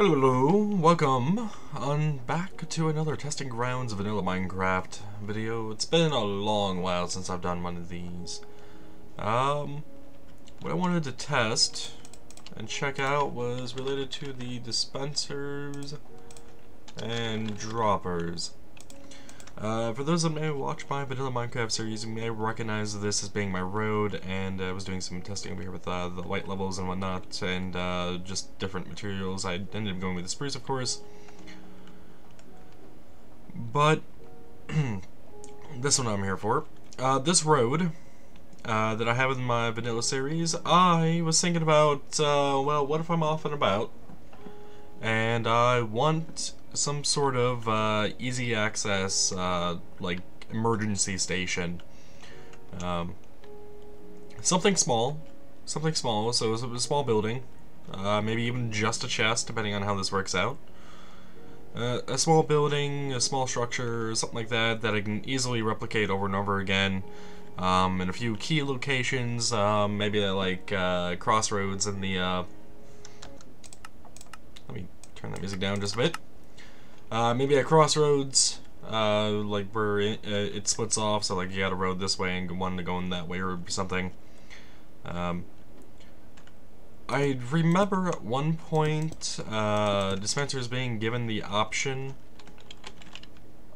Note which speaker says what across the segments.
Speaker 1: Hello, welcome on back to another testing grounds vanilla Minecraft video. It's been a long while since I've done one of these. What I wanted to test and check out was related to the dispensers and droppers. For those that may watch my vanilla Minecraft series, you may recognize this as being my road, and I was doing some testing over here with the white levels and whatnot, and just different materials. I ended up going with the spruce, of course. But this one I'm here for. This road that I have in my vanilla series, I was thinking about, well, what if I'm off and about, and I want some sort of easy access, like emergency station. Something small, so it's a small building, maybe even just a chest, depending on how this works out. A small building, a small structure, something like that, that I can easily replicate over and over again, in a few key locations, maybe like crossroads in the, let me turn that music down just a bit. Maybe at crossroads, like where it splits off, so like you got a road this way and one to go in that way or something. I remember at one point dispensers being given the option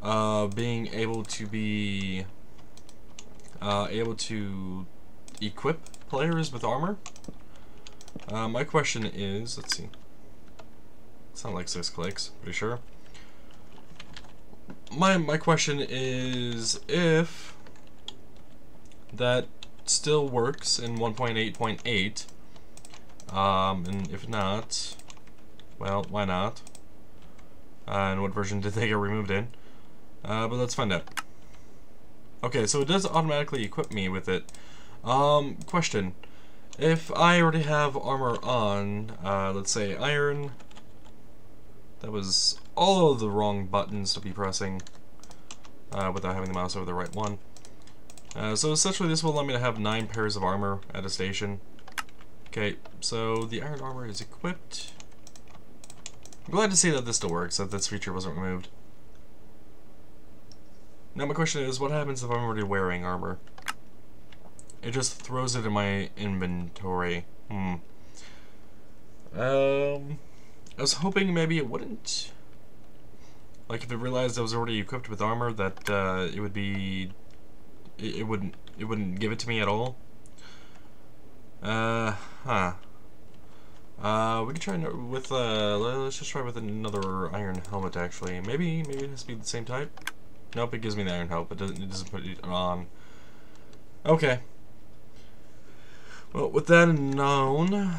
Speaker 1: of being able to be able to equip players with armor. My question is, let's see, it's not like 6 clicks, pretty sure. My question is if that still works in 1.8.8, and if not, well, why not? And what version did they get removed in? But let's find out. Okay, so it does automatically equip me with it. Question. If I already have armor on, let's say iron, that was all of the wrong buttons to be pressing without having the mouse over the right one. So essentially this will allow me to have 9 pairs of armor at a station. Okay, so the iron armor is equipped. I'm glad to see that this still works, that this feature wasn't removed. Now my question is, what happens if I'm already wearing armor? It just throws it in my inventory. I was hoping maybe it wouldn't. Like if it realized I was already equipped with armor, that it would be, it wouldn't give it to me at all. We could try with let's just try with another iron helmet actually. Maybe it has to be the same type. Nope, it gives me the iron helmet. It doesn't put it on. Okay. Well, with that known,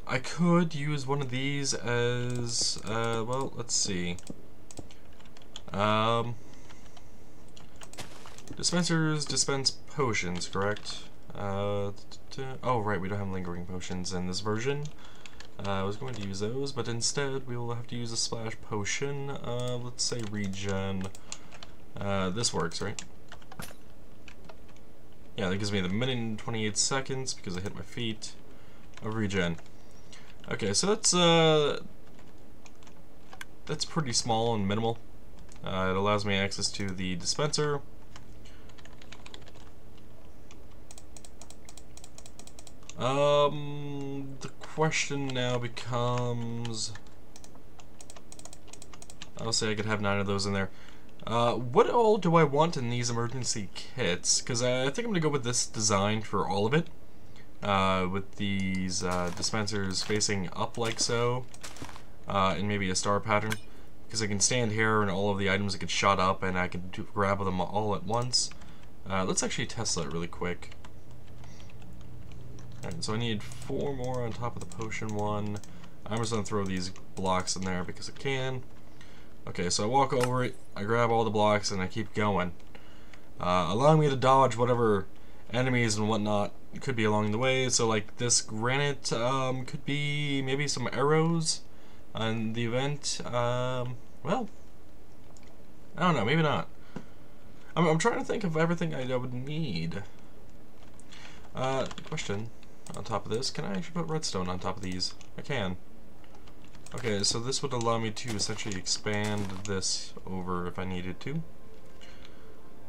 Speaker 1: I could use one of these as, well, let's see. Dispensers dispense potions, correct? Oh, right, we don't have lingering potions in this version. I was going to use those, but instead we will have to use a splash potion. Let's say regen. This works, right? Yeah, that gives me the minute and 28 seconds because I hit my feet of regen. Okay, so that's pretty small and minimal. It allows me access to the dispenser. The question now becomes, I'll say I could have 9 of those in there. What all do I want in these emergency kits? Because I think I'm going to go with this design for all of it. With these dispensers facing up like so, and maybe a star pattern, because I can stand here and all of the items get shot up and I can grab them all at once. Let's actually test that really quick. Alright, so I need 4 more on top of the potion one. I'm just going to throw these blocks in there because I can. Okay, so I walk over it, I grab all the blocks, and I keep going, allowing me to dodge whatever enemies and whatnot could be along the way. So like this granite could be maybe some arrows on the event. Well, I don't know, maybe not. I'm trying to think of everything I would need. Question. on top of this. Can I actually put redstone on top of these? I can. Okay, so this would allow me to essentially expand this over if I needed to.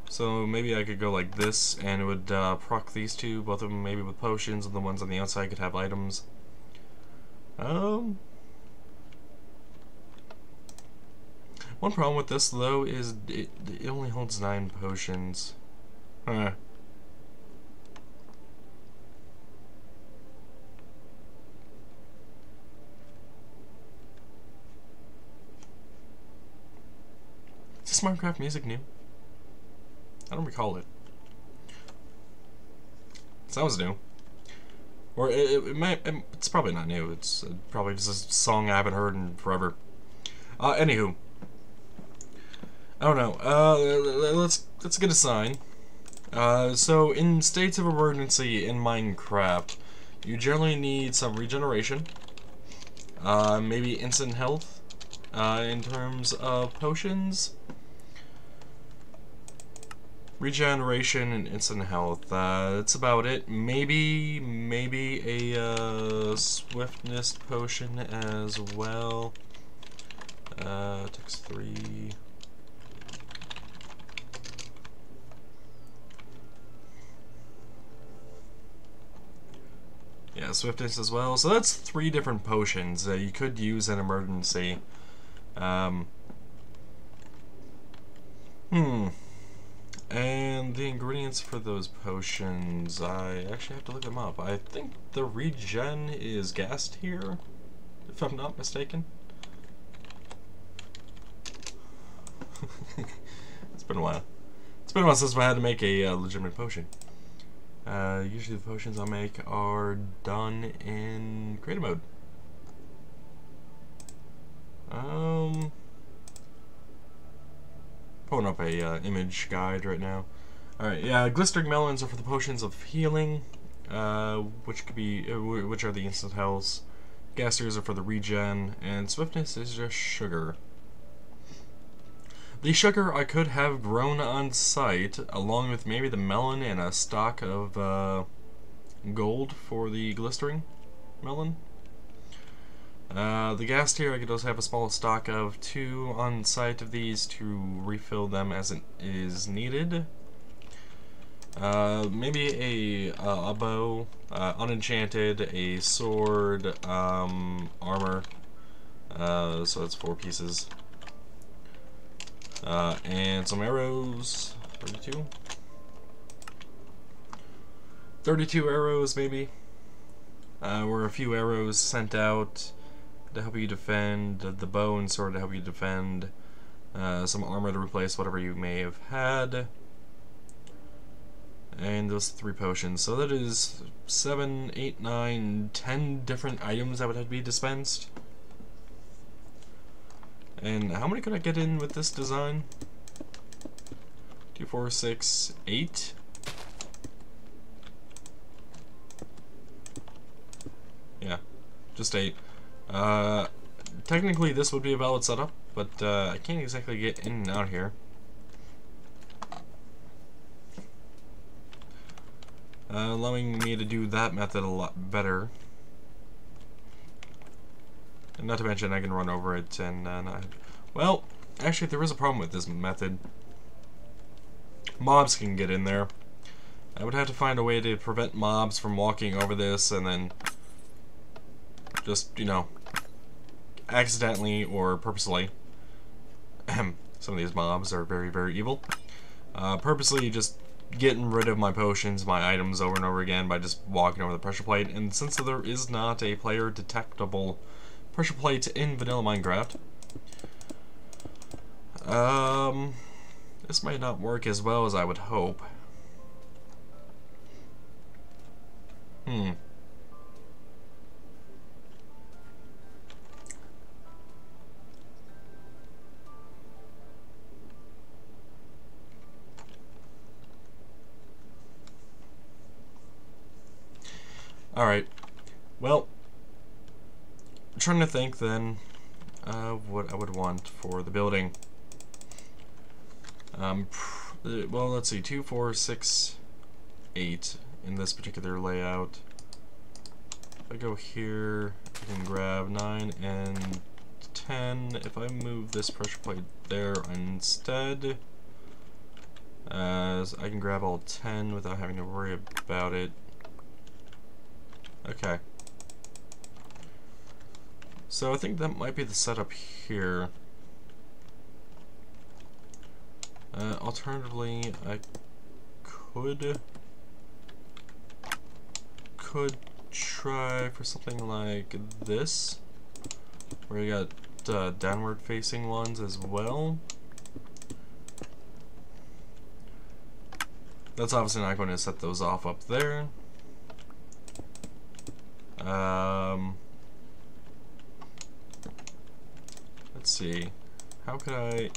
Speaker 1: So maybe I could go like this, and it would proc these two, both of them maybe with potions, and the ones on the outside could have items. One problem with this though is it only holds 9 potions. Huh. Is this Minecraft music new? I don't recall it. Sounds new. Or it's probably not new. It's probably just a song I haven't heard in forever. Anywho. I don't know. Let's get a sign. So in states of emergency in Minecraft, you generally need some regeneration. Maybe instant health. In terms of potions. Regeneration and instant health. That's about it. Maybe a swiftness potion as well. Takes 3. Yeah, swiftness as well. So that's 3 different potions that you could use in emergency. And the ingredients for those potions, I actually have to look them up. I think the regen is gassed here, if I'm not mistaken. It's been a while. It's been a while since I had to make a legitimate potion. Usually the potions I make are done in creative mode. Pulling up a image guide right now. Alright, yeah, glistering melons are for the potions of healing, which are the instant healths. Gassers are for the regen, and swiftness is just sugar. The sugar I could have grown on site, along with maybe the melon and a stock of gold for the glistering melon. The gas tier I could also have a small stock of 2 on site of these to refill them as it is needed. Maybe a bow, unenchanted, a sword, armor, so that's 4 pieces. And some arrows, 32. 32 arrows maybe, or a few arrows sent out to help you defend, the bow and sword to help you defend, some armor to replace whatever you may have had, and those 3 potions. So that is 7, 8, 9, 10 different items that would have to be dispensed. And how many could I get in with this design? 2, 4, 6, 8? Yeah, just 8. Technically this would be a valid setup, but I can't exactly get in and out here. Allowing me to do that method a lot better. And not to mention I can run over it and not... Well, actually there is a problem with this method. Mobs can get in there. I would have to find a way to prevent mobs from walking over this and then just, you know, accidentally or purposely. Some of these mobs are very, very evil. Purposely just getting rid of my potions, my items over and over again by just walking over the pressure plate. And since there is not a player detectable pressure plate in vanilla Minecraft, this might not work as well as I would hope. Alright, well, I'm trying to think then of what I would want for the building. Well, let's see, 2, 4, 6, 8 in this particular layout. I go here, I can grab 9 and 10. If I move this pressure plate there instead, as I can grab all 10 without having to worry about it. Okay. So I think that might be the setup here. Alternatively, I could try for something like this, where you got downward facing ones as well. That's obviously not going to set those off up there. Let's see. How could I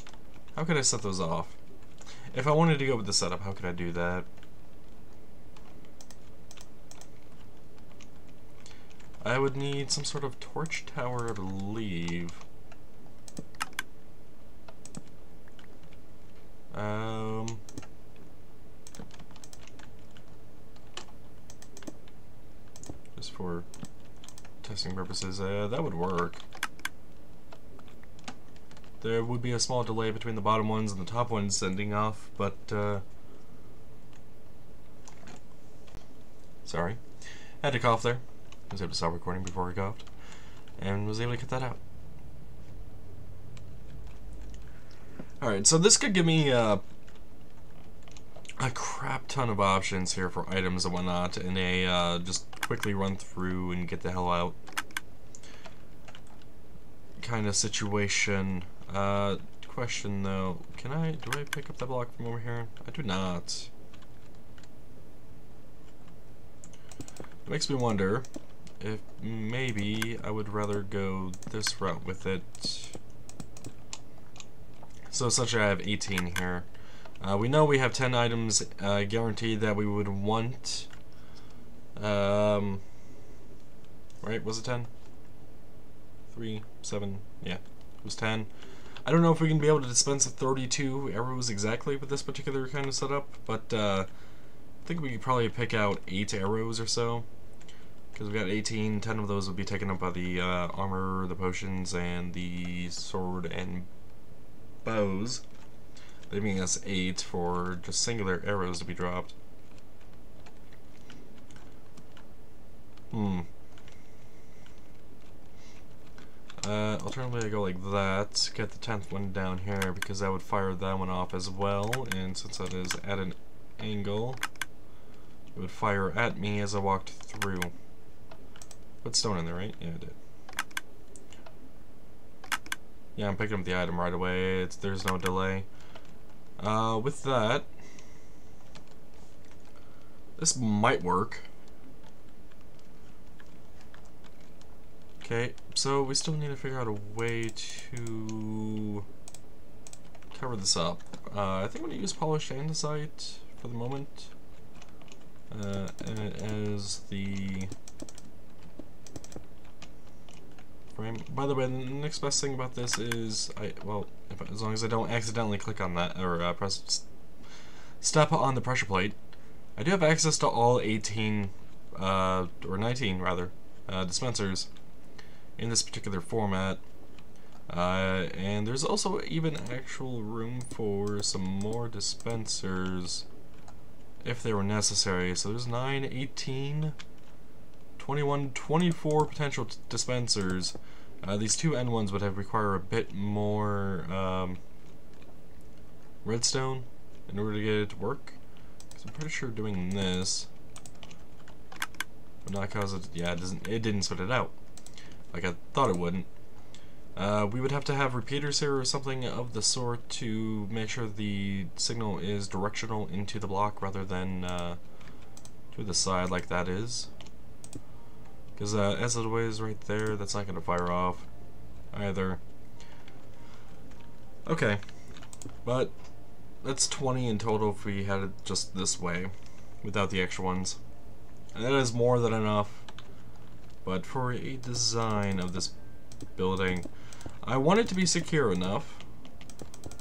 Speaker 1: set those off? If I wanted to go with the setup, how could I do that? I would need some sort of torch tower, I believe. Just for testing purposes, that would work. There would be a small delay between the bottom ones and the top ones sending off, but sorry. Had to cough there. I was able to stop recording before I coughed, and was able to cut that out. Alright, so this could give me a crap ton of options here for items and whatnot, in a just quickly run through and get the hell out kind of situation. Question though, do I pick up that block from over here? I do not. It makes me wonder if maybe I would rather go this route with it. So essentially I have 18 here. We know we have 10 items guaranteed that we would want. Right, was it 10? 3, 7, yeah, it was 10. I don't know if we can be able to dispense 32 arrows exactly with this particular kind of setup, but I think we could probably pick out 8 arrows or so. Because we've got 18, 10 of those would be taken up by the armor, the potions, and the sword and bows, leaving us 8 for just singular arrows to be dropped. Alternatively, I go like that, get the 10th one down here, because that would fire that one off as well, and since that is at an angle, it would fire at me as I walked through. Put stone in there, right? Yeah, I did. Yeah, I'm picking up the item right away. There's no delay. With that, this might work. Okay, so we still need to figure out a way to cover this up. I think I'm going to use polished andesite for the moment. As the frame. By the way, the next best thing about this is, as long as I don't accidentally click on that, or step on the pressure plate, I do have access to all 18, or 19 rather, dispensers in this particular format. And there's also even actual room for some more dispensers if they were necessary. So there's 9, 18, 21, 24 potential dispensers. These two end ones would require a bit more redstone in order to get it to work. Because I'm pretty sure doing this would not cause it. Yeah, it didn't spit it out like I thought it wouldn't. We would have to have repeaters here or something of the sort to make sure the signal is directional into the block rather than to the side like that is. Because as it is right there, that's not going to fire off either. Okay, but that's 20 in total if we had it just this way, without the extra ones. And that is more than enough. But for a design of this building, I want it to be secure enough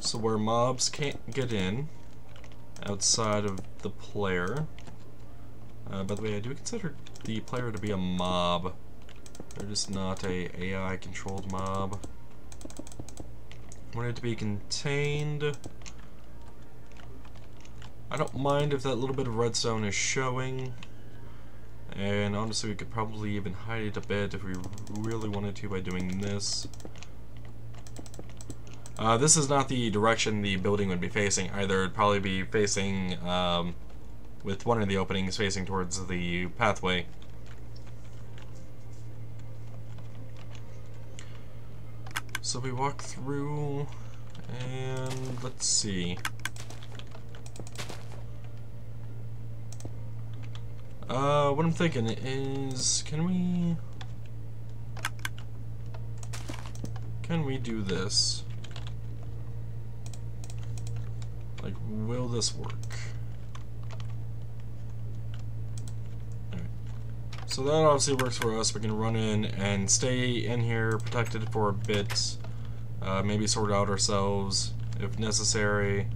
Speaker 1: so where mobs can't get in outside of the player. By the way, I do consider the player to be a mob They're just not a AI controlled mob. Want it to be contained. I don't mind if that little bit of redstone is showing. And honestly, we could probably even hide it a bit if we really wanted to by doing this. This is not the direction the building would be facing either. It'd probably be facing, with one of the openings facing towards the pathway. So we walk through, and let's see. What I'm thinking is, can we do this? Like, will this work? Alright. So that obviously works for us. We can run in and stay in here protected for a bit. Maybe sort out ourselves if necessary.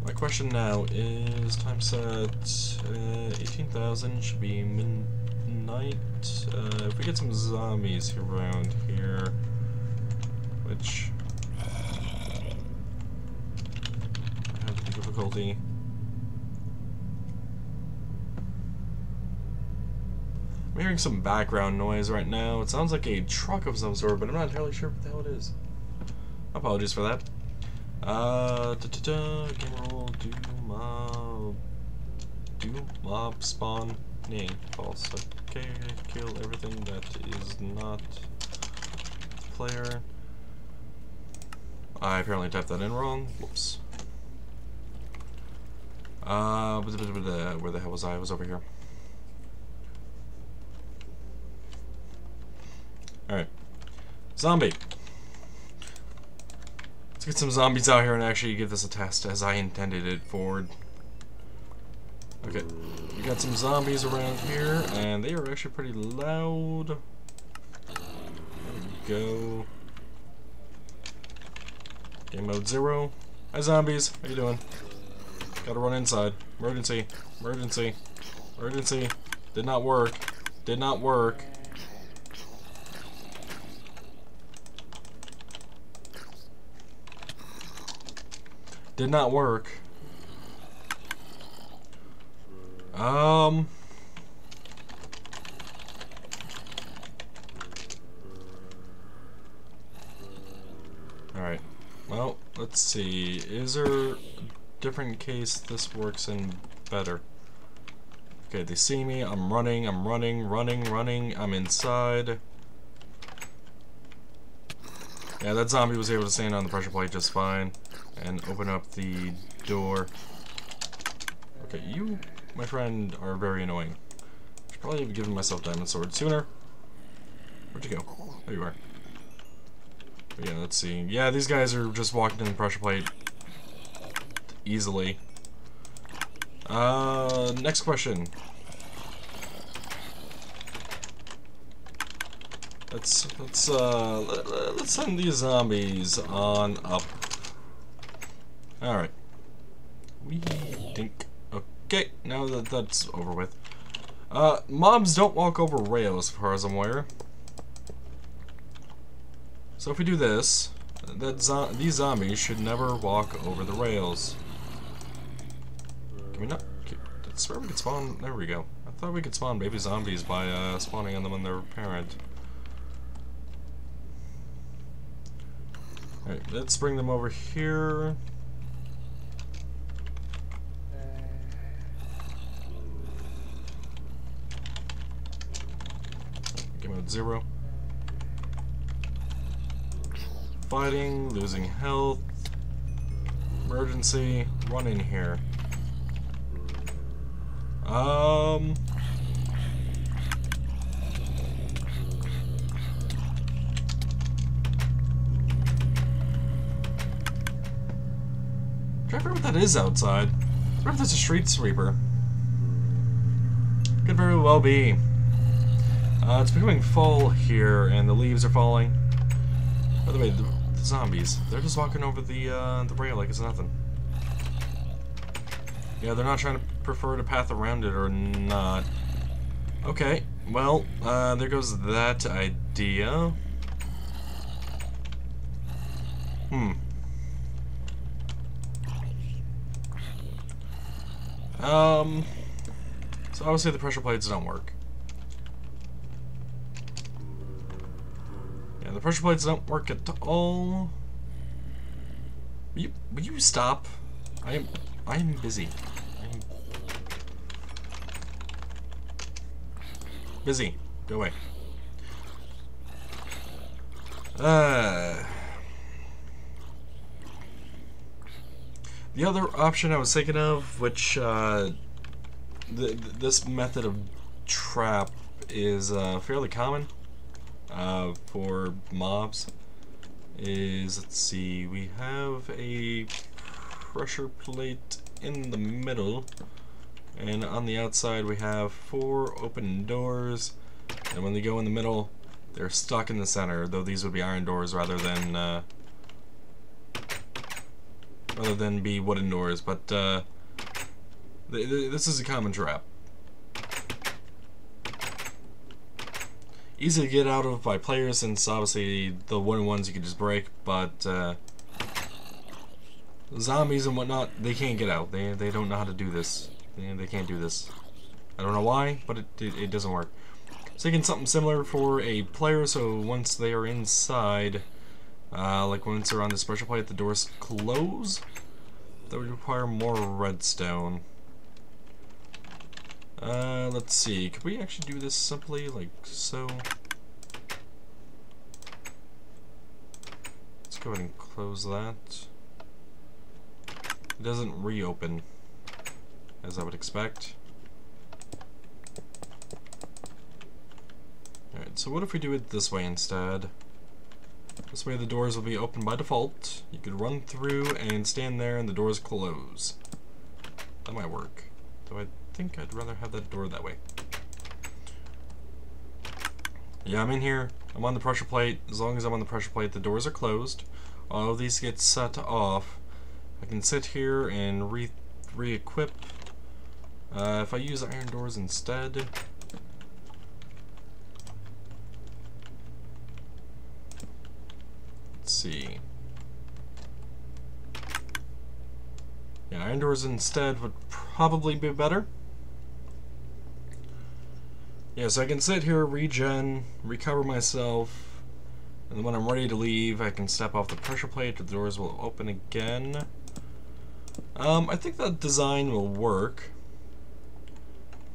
Speaker 1: My question now is time set 18,000 should be midnight. If we get some zombies around here, which I have the difficulty. I'm hearing some background noise right now. It sounds like a truck of some sort, but I'm not entirely sure what the hell it is. Apologies for that. Game roll, do mob spawn, nay, false. Okay, kill everything that is not the player. I apparently typed that in wrong. Whoops. Where the hell was I? I was over here. Alright. Zombie. Let's get some zombies out here and actually give this a test as I intended it forward. Okay, we got some zombies around here, and they are actually pretty loud. There we go. Game mode 0. Hi zombies, how you doing? Gotta run inside. Emergency, emergency, emergency. Did not work. Did not work. Did not work. Alright. Well, let's see. Is there a different case this works in better? Okay, they see me. I'm running. I'm running. I'm inside. Yeah, that zombie was able to stand on the pressure plate just fine and open up the door. Okay, you, my friend, are very annoying. Should probably have given myself diamond sword sooner. Where'd you go? There you are. But yeah, let's see. Yeah, these guys are just walking in the pressure plate easily. Next question. Let's send these zombies on up. All right. We think. Okay, now that that's over with. Mobs don't walk over rails, as far as I'm aware. So if we do this, these zombies should never walk over the rails. Can we not? I swear we could spawn. There we go. I thought we could spawn baby zombies by spawning on them when they're parent. Alright, let's bring them over here. Game mode 0. Fighting, losing health. Emergency, run in here. I wonder what that is outside. I wonder if that's a street sweeper. Could very well be. It's becoming fall here, and the leaves are falling. By the way, the zombies, they're just walking over the rail like it's nothing. Yeah, they're not trying to prefer to path around it or not. Okay, well, there goes that idea. So obviously the pressure plates don't work. Yeah, the pressure plates don't work at all. Will you stop? I am busy. I'm busy. Go away. The other option I was thinking of, which this method of trap is fairly common for mobs, is, let's see, we have a pressure plate in the middle, and on the outside we have 4 open doors, and when they go in the middle, they're stuck in the center, though these would be iron doors rather than be wooden doors, but this is a common trap. Easy to get out of by players, since obviously the wooden ones you can just break, but zombies and whatnot, they can't get out. They don't know how to do this. They can't do this. I don't know why, but it doesn't work. So you can something similar for a player, so once they are inside, like once they're on this pressure plate, the doors close. That would require more redstone. Let's see, could we actually do this simply, like so? Let's go ahead and close that. It doesn't reopen, as I would expect. Alright, so what if we do it this way instead? This way the doors will be open by default. You could run through and stand there and the doors close. That might work. Though I think I'd rather have that door that way. Yeah, I'm in here. I'm on the pressure plate. As long as I'm on the pressure plate, the doors are closed. All of these get set off. I can sit here and re-equip. If I use iron doors instead... Let's see. Yeah, iron doors instead would probably be better. Yeah, so I can sit here, regen, recover myself, and then when I'm ready to leave, I can step off the pressure plate, the doors will open again. I think that design will work.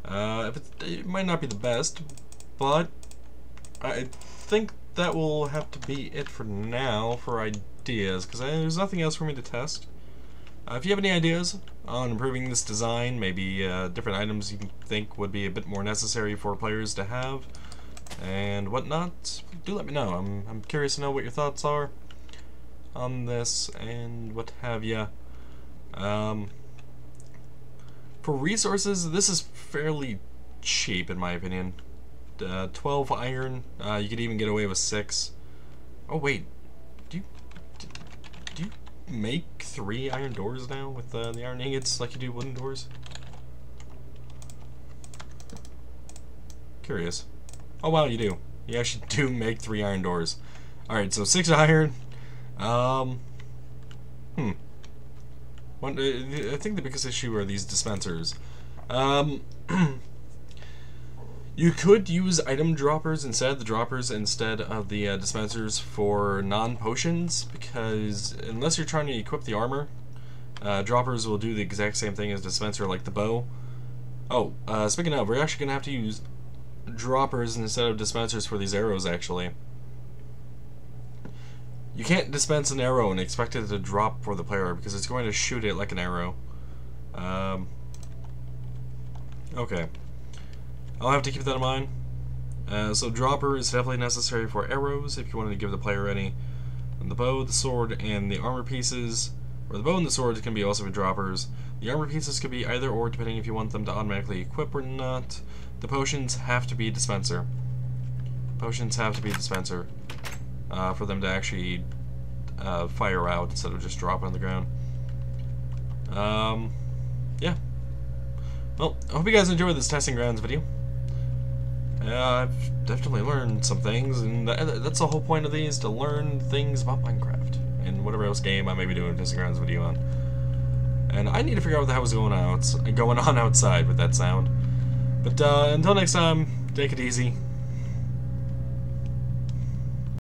Speaker 1: It might not be the best, but I think that will have to be it for now for ideas, because there's nothing else for me to test. If you have any ideas on improving this design, maybe different items you think would be a bit more necessary for players to have, and whatnot, do let me know. I'm curious to know what your thoughts are on this, and what have you. For resources, this is fairly cheap in my opinion. 12 iron, you could even get away with 6. Oh wait, do you make 3 iron doors now with the iron ingots like you do wooden doors? Curious. Oh wow, you do. You actually do make 3 iron doors. Alright, so 6 iron. I think the biggest issue are these dispensers. You could use item droppers instead of the dispensers for non-potions, because unless you're trying to equip the armor, droppers will do the exact same thing as dispenser, like the bow. Oh, speaking of, we're actually going to have to use droppers instead of dispensers for these arrows, actually. You can't dispense an arrow and expect it to drop for the player, because it's going to shoot it like an arrow. Okay. I'll have to keep that in mind. So dropper is definitely necessary for arrows if you wanted to give the player any. And the bow, the sword, and the armor pieces, or the bow and the sword can be also be droppers. The armor pieces could be either or, depending if you want them to automatically equip or not. The potions have to be dispenser. Potions have to be dispenser for them to actually fire out instead of just drop on the ground. Yeah. Well, I hope you guys enjoyed this testing grounds video. I've definitely learned some things, and that's the whole point of these, to learn things about Minecraft and whatever else game I may be doing a testing grounds video on. And I need to figure out what the hell was going on outside with that sound. But until next time, take it easy.